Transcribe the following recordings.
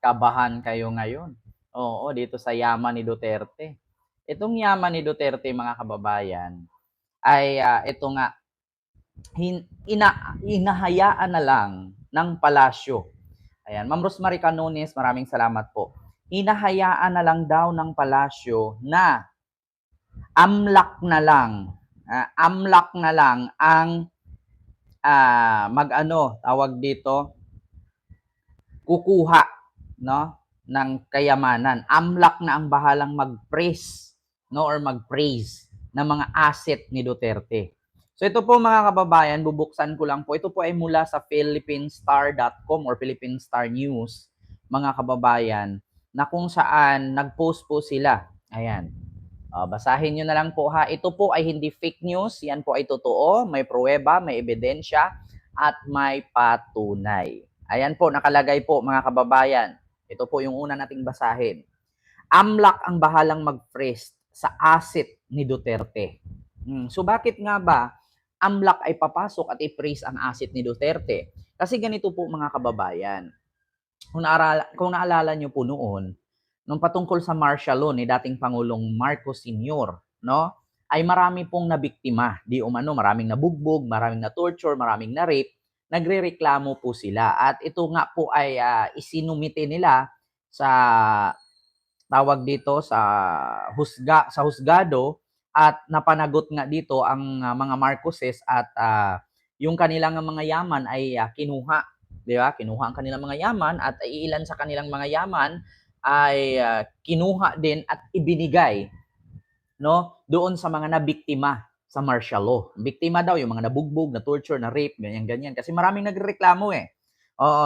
kabahan kayo ngayon. Oo, dito sa yaman ni Duterte. Itong yaman ni Duterte, mga kababayan, ay ito nga, inahayaan na lang ng palasyo. Ayan, Ma'am Rosemary Canones, maraming salamat po. Hinahayaan na lang daw ng palasyo na amlak na lang ang tawag dito, kukuha, no, ng kayamanan. Amlak na ang bahalang mag-praise, no, or mag-praise ng mga asset ni Duterte. So ito po, mga kababayan, bubuksan ko lang po. Ito po ay mula sa philippinesstar.com or Philippine Star News, mga kababayan, na kung saan nag-post po sila. Ayan. Basahin nyo na lang po, ha. Ito po ay hindi fake news. Yan po ay totoo. May pruweba, may ebidensya, at may patunay. Ayan po, nakalagay po, mga kababayan. Ito po yung una nating basahin. AMLAC ang bahalang mag-freeze sa asset ni Duterte. So bakit nga ba AMLAC ay papasok at i-freeze ang asset ni Duterte? Kasi ganito po, mga kababayan. Kung naalala nyo po noon, nung patungkol sa martial law ni dating Pangulong Marcos Sr., no, ay marami pong nabiktima. Di umano, maraming nabugbog, maraming na-torture, maraming na-rape. Nagrereklamo po sila. At ito nga po ay isinumite nila sa tawag dito sa husgado, at napanagot nga dito ang mga Marcoses, at yung kanilang mga yaman ay kinuha, di ba? Kinuha ang kanilang mga yaman, at iilan sa kanilang mga yaman ay kinuha din at ibinigay, no, doon sa mga nabiktima sa martial law. Biktima daw yung mga nabugbog, na torture, na rape, ganyan. Kasi maraming nagrereklamo eh.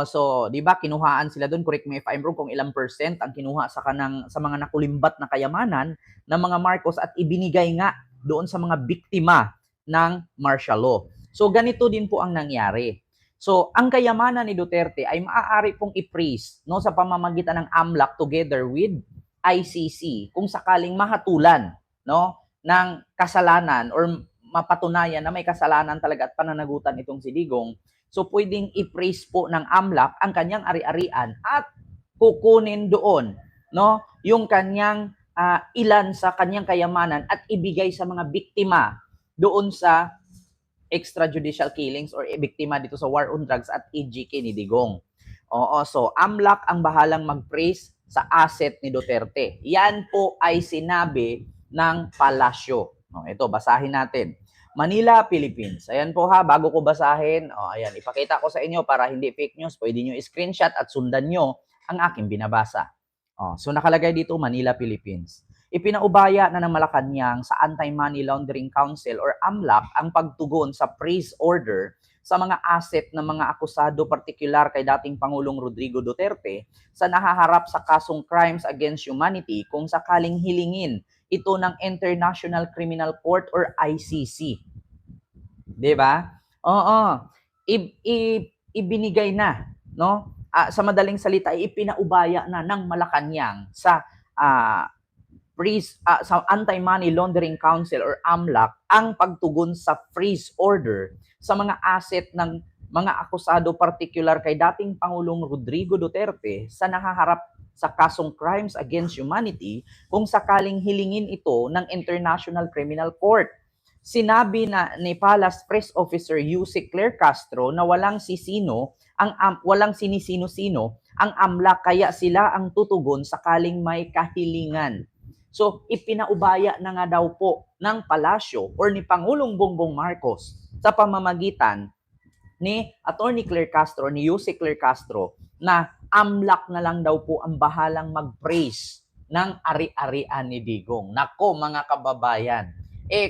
So, 'di ba, kinuhaan sila doon, correct me if I'm wrong, kung ilang percent ang kinuha sa mga nakulimbat na kayamanan ng mga Marcos at ibinigay nga doon sa mga biktima ng martial law. So, ganito din po ang nangyari. So, ang kayamanan ni Duterte ay maaari pong i-freeze, no, sa pamamagitan ng AMLAC together with ICC kung sakaling mahatulan, no, ng kasalanan or mapatunayan na may kasalanan talaga at pananagutan itong si Digong. So pwedeng i-freeze po ng AMLAC ang kanyang ari-arian at kukunin doon, no, yung kanyang ilan sa kanyang kayamanan at ibigay sa mga biktima doon sa extrajudicial killings or biktima dito sa war on drugs at EGK ni Digong. So AMLAC ang bahalang mag-freeze sa asset ni Duterte. Yan po ay sinabi ng palasyo. Ito, basahin natin. Manila, Philippines. Ayan po, ha, bago ko basahin, ayan, ipakita ko sa inyo para hindi fake news. Pwede nyo i-screenshot at sundan nyo ang aking binabasa. So nakalagay dito, Manila, Philippines. Ipinaubaya na ng Malacanang sa Anti-Money Laundering Council or AMLAC ang pagtugon sa freeze order sa mga asset ng mga akusado, partikular kay dating Pangulong Rodrigo Duterte, sa nahaharap sa kasong crimes against humanity kung sakaling hilingin ito ng International Criminal Court or ICC. 'Di ba? Ibinigay na, no? Sa madaling salita, ipinaubaya na ng Malacanang sa sa Anti-Money Laundering Council or AMLAC ang pagtugon sa freeze order sa mga asset ng mga akusado, partikular kay dating Pangulong Rodrigo Duterte, sa nahaharap sa kasong crimes against humanity kung sakaling hilingin ito ng International Criminal Court. Sinabi na ni Palace Press Officer Yusek Claire Castro na walang sinisino-sino ang AMLAC, kaya sila ang tutugon sakaling may kahilingan. So, ipinaubaya na nga daw po ng palasyo or ni Pangulong Bongbong Marcos sa pamamagitan ni Attorney Claire Castro, ni Yusek Claire Castro, na AMLAC na lang daw po ang bahalang mag-praise ng ari-arian ni Digong. Nako, mga kababayan,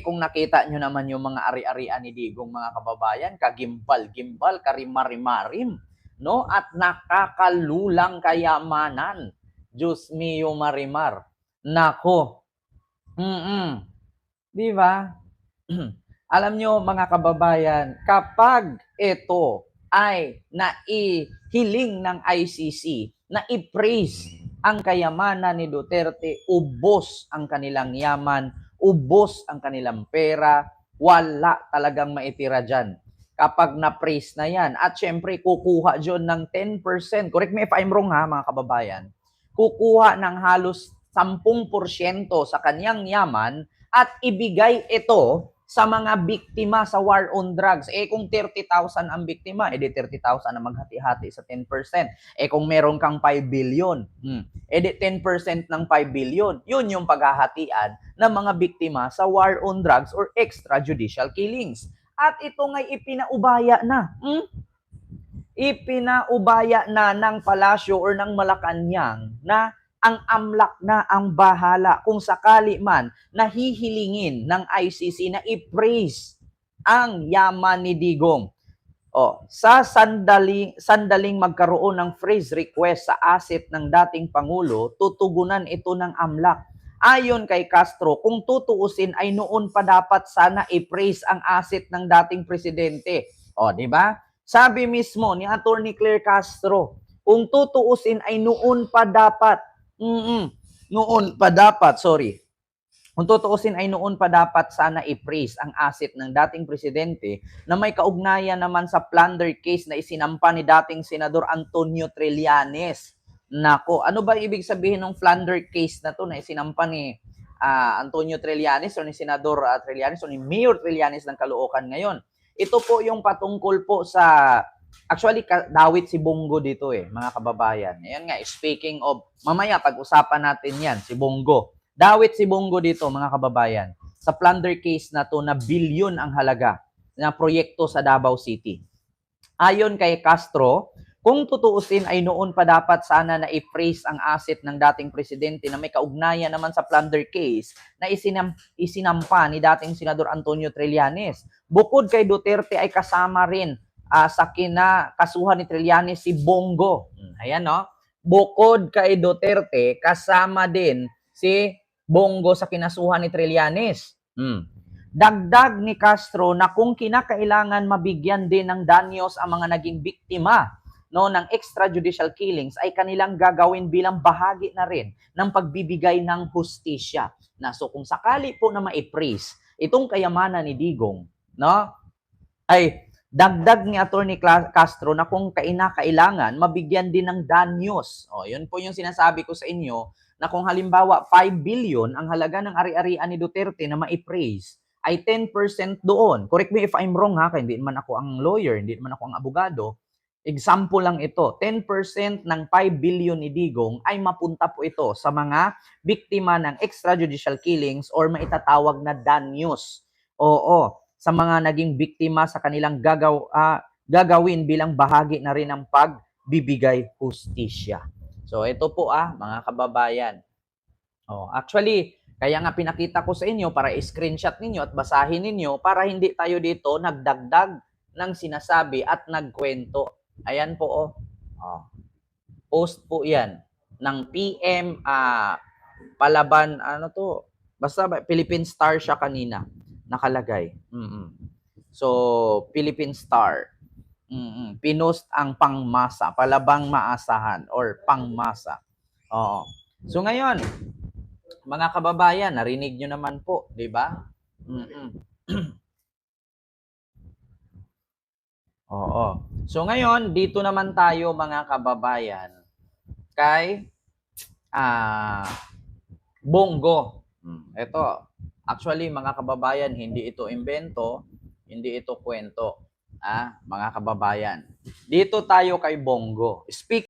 kung nakita nyo naman yung mga ari-arian ni Digong, mga kababayan, kagimbal-gimbal, karimarimarim, no? At nakakalulang kayamanan. Diyos mio, marimar. Nako. Di ba? Alam nyo, mga kababayan, kapag ito ay naihiling ng ICC na i-praise ang kayamanan ni Duterte, ubos ang kanilang yaman, ubos ang kanilang pera, wala talagang maitira dyan. kapag na-praise na yan. At syempre, kukuha dyan ng 10%. Correct me if I'm wrong ha, mga kababayan. Kukuha ng halos 10% sa kanyang yaman at ibigay ito sa mga biktima sa war on drugs. Eh kung 30,000 ang biktima, edi 30,000 na maghati-hati sa 10%. Eh kung meron kang 5 billion, edi 10% ng 5 billion. Yun yung paghahatian ng mga biktima sa war on drugs or extrajudicial killings. At ito nga'y ipinaubaya na. Ipinaubaya na ng palasyo or ng Malacanang na ang AMLAC na ang bahala kung sakali man nahihilingin ng ICC na i-praise ang yaman ni Digong. Sa sandaling magkaroon ng freeze request sa asset ng dating Pangulo, tutugunan ito ng AMLAC. Ayon kay Castro, kung tutuusin ay noon pa dapat sana i-praise ang asset ng dating presidente. Di ba? Sabi mismo ni Attorney Claire Castro, kung tutuusin ay noon pa dapat. Kung tutuusin ay noon pa dapat sana i-praise ang asset ng dating presidente na may kaugnayan naman sa plunder case na isinampa ni dating Senador Antonio Trillanes. Nako, ano ba ibig sabihin ng plunder case na to na isinampa ni Antonio Trillanes o ni Senador Trillanes o ni Mayor Trillanes ng Caloocan ngayon? Ito po yung patungkol po sa, actually, dawit si Bongo dito mga kababayan. Ayan nga, speaking of, mamaya pag-usapan natin yan, si Bongo. Dawit si Bongo dito, mga kababayan, sa plunder case na to na bilyon ang halaga na proyekto sa Davao City. Ayon kay Castro, kung tutuusin ay noon pa dapat sana na i-praise ang asset ng dating presidente na may kaugnayan naman sa plunder case na isinampa ni dating Senador Antonio Trillanes. Bukod kay Duterte ay kasama rin sa kinakasuhan ni Trillanes si Bongo. Ayan no? Bukod kay Duterte, kasama din si Bongo sa kinasuhan ni Trillanes. Dagdag ni Castro na kung kinakailangan mabigyan din ng danyos ang mga naging biktima ng extrajudicial killings ay kanilang gagawin bilang bahagi na rin ng pagbibigay ng hustisya. So kung sakali po na ma-praise itong kayamanan ni Digong, ay dagdag ni Attorney Castro na kung kailangan mabigyan din ng danyos. Yun po yung sinasabi ko sa inyo na kung halimbawa 5 billion ang halaga ng ari-arian ni Duterte na ma-praise, ay 10% doon. Correct me if I'm wrong ha, kaya hindi naman ako ang lawyer, hindi naman ako ang abogado. Example lang ito, 10% ng 5 billion ni Digong ay mapunta po ito sa mga biktima ng extrajudicial killings or maitatawag na danyos. Sa mga naging biktima sa kanilang gagawin bilang bahagi na rin ng pagbibigay hustisya. So ito po mga kababayan. Actually, kaya nga pinakita ko sa inyo para i-screenshot ninyo at basahin ninyo para hindi tayo dito nagdagdag ng sinasabi at nagkwento. Ayan po Post po 'yan ng PM Palaban basta Philippine Star siya kanina nakalagay. So Philippine Star. Pinost ang pangmasa, palabang maasahan or pangmasa. So ngayon, mga kababayan, narinig nyo naman po, di ba? So ngayon, dito naman tayo mga kababayan kay Bongo. Ito, actually mga kababayan, hindi ito imbento, hindi ito kwento. Mga kababayan. Dito tayo kay Bongo. Speak